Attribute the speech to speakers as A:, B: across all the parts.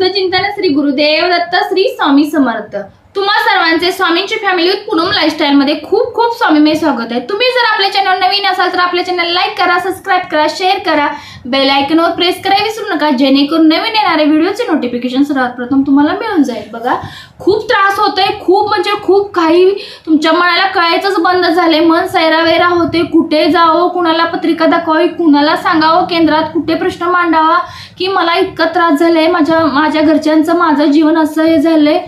A: शुद्धचिंतन श्री गुरुदेव दत्त श्री स्वामी समर्थ। तुम्हा सर्वांचे स्वामींची फॅमिली विथ पूनम लाईफस्टाईल मध्ये खूप खूप स्वामीमय स्वागत आहे। तुम्ही जर आपल्या चॅनल नवीन असाल तर आपल्या चॅनल लाईक करा, सबस्क्राइब करा, शेअर करा, बेल आयकॉनवर प्रेस करा विसरू नका, जेणेकरून नवीन येणारे व्हिडिओचे नोटिफिकेशन सर्वात प्रथम तुम्हाला मिळून जाईल। बघा खूप त्रास होतोय, खूप म्हणजे खूप काही तुमच्या मनाला कळायचंच बंद झाले, मन सैरावेरा होते, कुठे जावं, कुणाला पत्रिका दाखवावी, कुणाला सांगावं, केंद्रात कुठे प्रश्न मांडावा की मला इतका त्रास झालाय, माझ्या घरच्यांचं माझं जीवन असं हे झालंय।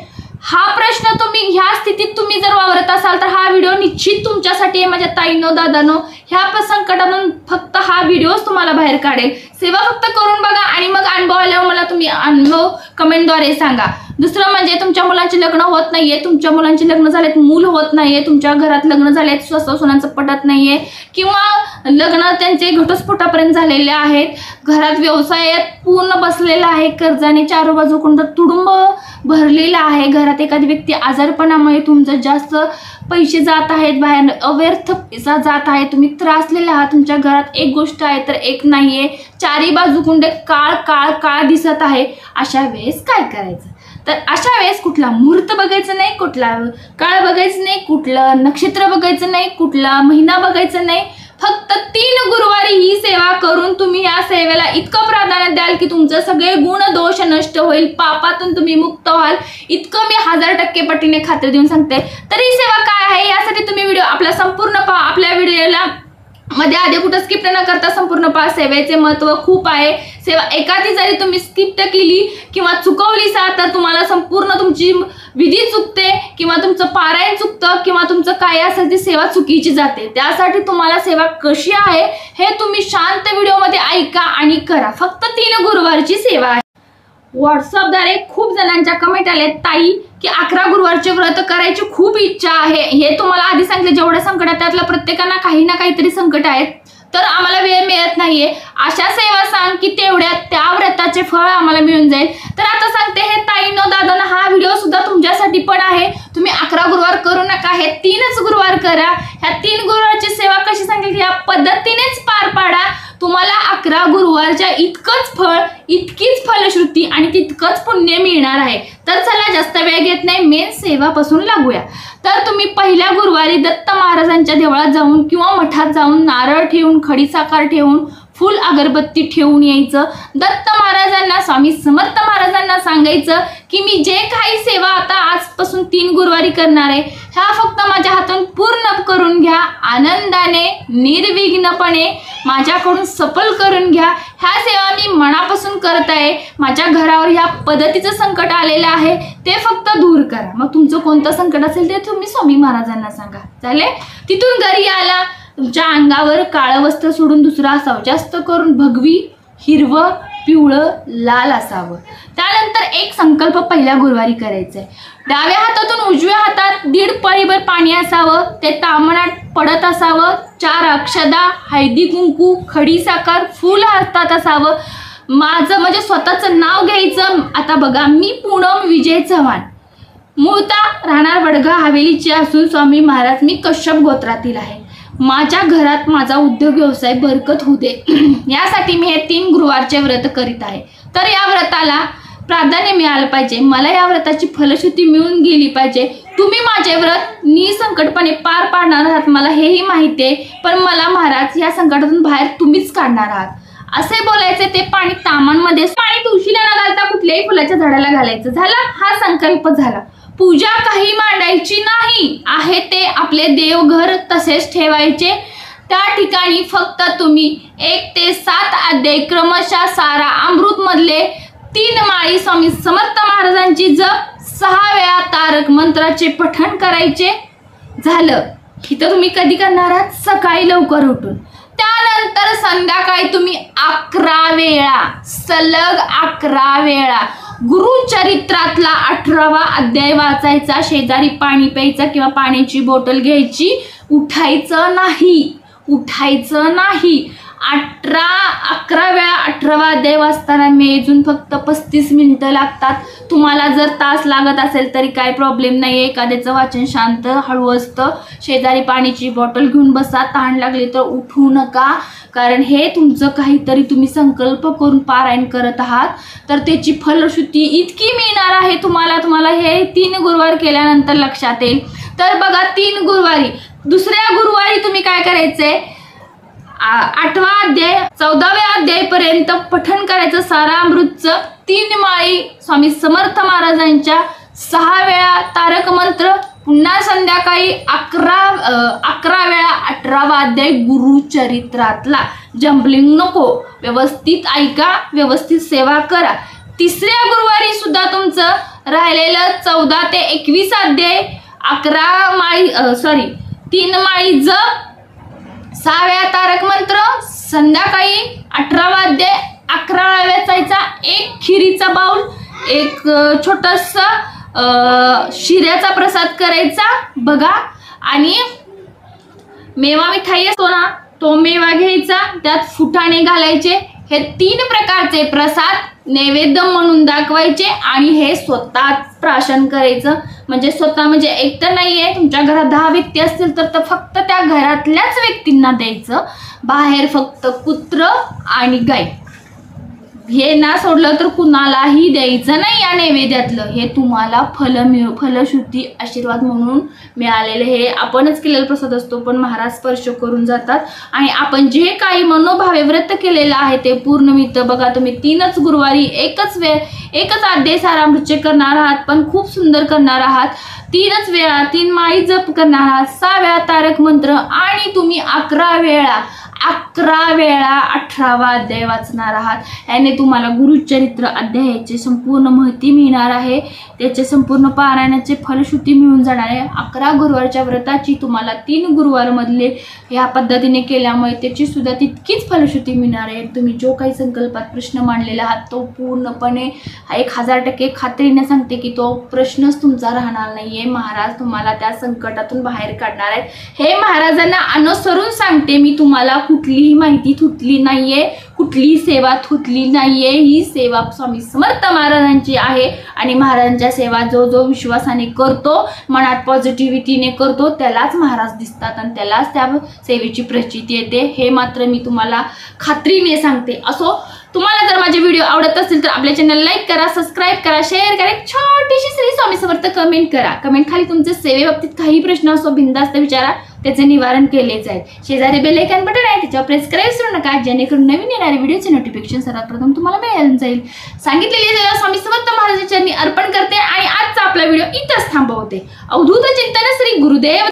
A: हा प्रश्न तुम्ही ह्या स्थितीत तुम्ही जर वावरत असाल तर हा व्हिडिओ निश्चित तुमच्यासाठी आहे। माझ्या ताईनो दादानो, ह्या संकटातून फक्त हा व्हिडिओच तुम्हाला बाहेर काढेल। सेवा फक्त करून बघा आणि मग अनुभव आल्यावर मला तुम्ही अनुभव कमेंटद्वारे सांगा। दुसरं म्हणजे तुमच्या मुलांचे लग्न होत नाहीये, तुमच्या मुलांचे लग्न झालेत मूल होत नाहीये, तुमच्या घरात लग्न झालेत स्वस्त सुनांचं पटत नाहीये किंवा लग्न त्यांचे घटस्फोटापर्यंत झालेले आहेत, घरात व्यवसायात पूर्ण बसलेला आहे, कर्जाने चार बाजूकडून तुडुंब भरलेला आहे, घरात एखादी व्यक्ती आजारपणामुळे तुमचं जास्त पैसे जात आहेत, बाहेर अव्यर्थ पैसा जात आहे, तुम्ही त्रासलेले आहात, तुमच्या घरात एक गोष्ट आहे तर एक नाहीये, चारी बाजूकडून काळ काळ काळ दिसत आहे। अशा वेळेस काय करायचं? तर अशा वेळेस कुठला मुहूर्त बघायचं नाही, कुठला काळ बघायचं नाही, कुठलं नक्षत्र बघायचं नाही, कुठला महिना बघायचं नाही, फक्त 3 गुरुवारी ही सेवा करून तुम्ही या सेवेला इतकं प्राधान्य द्याल की तुमचे सगळे गुण दोष नष्ट होईल, पापातून तुम्ही मुक्त व्हाल, इतकं मी 1000% पटीने खात्री देऊन सांगते। तर ही सेवा काय आहे यासाठी तुम्ही व्हिडिओ आपला संपूर्ण पहा, आपल्या व्हिडिओला मध्ये आधी कुठं स्किप न करता संपूर्ण पहा। सेवेचे महत्त्व खूप आहे। सेवा एखादी जरी तुम्ही स्किप केली किंवा चुकवली तर तुम्हाला संपूर्ण तुमची विधी चुकते किंवा तुमचं पारायण चुकतं किंवा तुमचं काय असेल ती सेवा चुकीची जाते। त्यासाठी तुम्हाला सेवा कशी आहे हे तुम्ही शांत व्हिडिओमध्ये ऐका आणि करा। फक्त 3 गुरुवारची सेवा आहे। व्हॉट्सअपद्वारे खूप जणांच्या कमेंट आल्या ताई की 11 गुरुवारचे व्रत करायची खूप इच्छा आहे। हे तुम्हाला आधी सांगितलं, जेवढे संकट आहेत त्यातलं प्रत्येकांना काही ना काहीतरी संकट आहेत, तर आम्हाला वेळ मिळत नाहीये। अशा सेवा सांग की तेवढ्या त्या व्रताचे फळ आम्हाला मिळून जाईल। तर आता सांगते हे ताईनो दादांना, हा व्हिडिओ सुद्धा तुमच्यासाठी पण आहे। तुम्ही 11 गुरुवार करू नका, हे 3च गुरुवार करा। ह्या 3 गुरुवारची सेवा कशी सांगितली या पद्धतीनेच पार पाडा। तुम्हाला 11 गुरुवारच्या इतकंच फळ, इतकीच फलश्रुती आणि तितकंच पुण्य मिळणार आहे। तर चला जास्त वेळ घेत नाही, मेन सेवापासून लागूया। तर तुम्ही पहिल्या गुरुवारी दत्त महाराजांच्या देवळात जाऊन किंवा मठात जाऊन नारळ ठेवून, खडी साखर ठेवून, फुल अगरबत्ती ठेवून यायचं। दत्त महाराजांना, स्वामी समर्थ महाराजांना सांगायचं की मी जे काही सेवा आता आजपासून 3 गुरुवारी करणार आहे ह्या फक्त माझ्या हातून पूर्ण करून घ्या, आनंदाने निर्विघ्नपणे माझ्याकडून सफल करून घ्या। ह्या सेवा मी मनापासून करत आहे, माझ्या घरावर ह्या पद्धतीचं संकट आलेलं आहे ते फक्त दूर करा। मग तुमचं कोणतं संकट असेल ते तुम्ही स्वामी महाराजांना सांगा। चालेल? तिथून घरी आला, तुमच्या अंगावर काळं वस्त्र सोडून दुसरं असावं, जास्त करून भगवी, हिरवं, पिवळं, लाल असावं। त्यानंतर एक संकल्प पहिल्या गुरुवारी करायचा आहे। डाव्या हातातून उजव्या हातात 1.5 पळीभर पाणी असावं, ते तामणात पडत असावं, 4 अक्षदा, हळदी कुंकू, खडी साखर, फूल हातात असावं। माझं म्हणजे स्वतःचं नाव घ्यायचं। आता बघा, मी पूनम विजय चव्हाण, मूळतः राहणार वडगा हवेलीची असून स्वामी महाराज मी कश्यप गोत्रातील आहे। माझ्या घरात माझा उद्योग व्यवसाय बरकत होते यासाठी मी हे 3 गुरुवारचे व्रत करीत आहे। तर या व्रताला प्राधान्य मिळालं पाहिजे, मला या व्रताची फलश्रुती मिळून गेली पाहिजे। तुम्ही माझे व्रत निसंकटपणे पार पाडणार आहात मला हेही माहिती आहे, पण मला महाराज या संकटातून बाहेर तुम्हीच काढणार आहात असे बोलायचे। ते पाणी तामांमध्ये, पाणी तुळशीला न घालता कुठल्याही फुलाच्या झाडाला घालायचं। झाला, हा संकल्प झाला। पूजा काही मांडायची नाही आहे, ते आपले देवघर तसेच ठेवायचे। त्या ठिकाणी फक्त तुम्ही 1 ते 7 अध्याय क्रमशः सारा अमृत मधले 3 माळी स्वामी समर्थ महाराजांची जप, 6 वेळा तारक मंत्राचे पठण करायचे। झालं। इथं तुम्ही कधी करणार आहात? सकाळी लवकर उठून। त्यानंतर संध्याकाळी तुम्ही 11 वेळा, सलग 11 वेळा गुरुचरित्रातला 18वा अध्याय वाचायचा, शेजारी पाणी प्यायचं किंवा पाण्याची बॉटल घ्यायची, उठायचं नाही, उठायचं नाही। 11 वेळा 18वा अध्याय वाचताना मेजून फक्त 35 मिनिटं लागतात। तुम्हाला जर तास लागत असेल तरी काय प्रॉब्लेम नाही आहे। एखाद्याचं वाचन शांत हळू असतं। शेजारी पाण्याची बॉटल घेऊन बसा, तहान लागली तर उठू नका, कारण हे तुमचं काहीतरी तुम्ही संकल्प करून पारायण करत आहात, तर त्याची फलश्रुती इतकी मिळणार आहे तुम्हाला हे 3 गुरुवार केल्यानंतर लक्षात येईल। तर बघा, 3 गुरुवारी, दुसऱ्या गुरुवारी तुम्ही काय करायचंय, 8वा अध्याय 14व्या अध्यायपर्यंत पठण करायचं सारामृतचं 3 माळी स्वामी समर्थ महाराजांच्या, 6 वेळा तारक मंत्र, पुन्हा संध्याकाळी 11 वेळा 18वा अध्याय गुरुचरित्रातला। जंबलिंग नको, व्यवस्थित ऐका, व्यवस्थित सेवा करा। तिसऱ्या गुरुवारी सुद्धा तुमचं राहिलेलं 14 ते 21 अध्याय 3 माळी जप, 6 वेळा तारक मंत्र, संध्याकाळी 18वा अध्याय 11 वेळा वाचायचा, एक खिरीचा बाउल, एक छोटासा शिऱ्याचा प्रसाद करायचा बघा, आणि मेवा मिठाई असतो ना, तो मेवा घ्यायचा, त्यात फुटाणे घालायचे। हे 3 प्रकारचे प्रसाद नैवेद्य म्हणून दाखवायचे आणि हे स्वतः प्राशन करायचं। म्हणजे स्वतः म्हणजे एक तर नाहीये, तुमच्या घरात 10 व्यक्ती असतील तर फक्त त्या घरातल्याच व्यक्तींना द्यायचं, बाहेर फक्त कुत्र आणि गाय हे ना सोडलं तर कुणालाही द्यायचं नाही या नैवेद्यातलं। हे तुम्हाला फलश्रुती आशीर्वाद म्हणून मिळालेले हे आपणच केलेला प्रसाद असतो, पण महाराज स्पर्श करून जातात आणि आपण जे काही मनोभावे व्रत केलेलं आहे ते पूर्ण मिळतं। बघा, तुम्ही 3च गुरुवारी एकच अध्याय सारामृतचे करणार आहात, पण खूप सुंदर करणार आहात। 3च वेळा 3 माळी जप करणार आहात, 6 वेळा तारक मंत्र, आणि तुम्ही 11 वेळा 18वा अध्याय वाचणार आहात। याने तुम्हाला गुरुचरित्र अध्यायाची संपूर्ण माहिती मिळणार आहे, त्याचे संपूर्ण पारायणाचे फलश्रुती मिळून जाणार आहे। 11 गुरुवारच्या व्रताची तुम्हाला 3 गुरुवार मधले या पद्धतीने केल्यामुळे त्याची सुद्धा तितकीच फलश्रुती मिळणार आहे। तुम्ही जो काही संकल्पात प्रश्न मांडलेला आहात तो पूर्णपणे 1000% खात्रीने सांगते की तो प्रश्नच तुमचा राहणार नाहीये। महाराज तुम्हाला त्या संकटातून बाहेर काढणार आहेत। हे महाराजांना अनुसरून सांगते मी तुम्हाला, कुठलीही माहिती थुतली नाहीये, कुठलीही सेवा थुतली नाहीये। ही सेवा स्वामी समर्थ महाराजांची आहे आणि महाराजांच्या सेवा जो विश्वासाने करतो, मनात पॉझिटिव्हिटीने करतो, त्यालाच महाराज दिसतात आणि त्यालाच त्या सेवेची प्रचिती येते। हे मात्र मी तुम्हाला खात्रीने सांगते। असो, तुम्हाला जर माझे व्हिडिओ आवडत असतील तर आपल्या चॅनल लाईक करा, सबस्क्राईब करा, शेअर करा, एक छोटीशी श्री स्वामी समर्थ कमेंट करा। कमेंट खाली तुमचे सेवेबाबतीत काही प्रश्न असो बिनधास्त विचारा, त्याचे निवारण केले जाईल। शेजारी बेल आयकॉन बटन आहे, त्याच्यावर प्रेस करायला विसरू नका, जेणेकरून नवीन येणारे व्हिडिओचे नोटिफिकेशन सर्वात प्रथम तुम्हाला मिळून जाईल। सांगितलेली सेवा स्वामी समर्थ महाराजांच्या चरणी अर्पण करते आणि आजचा आपला व्हिडिओ इथंच थांबवते। अवधूत चिंतन श्री गुरुदेव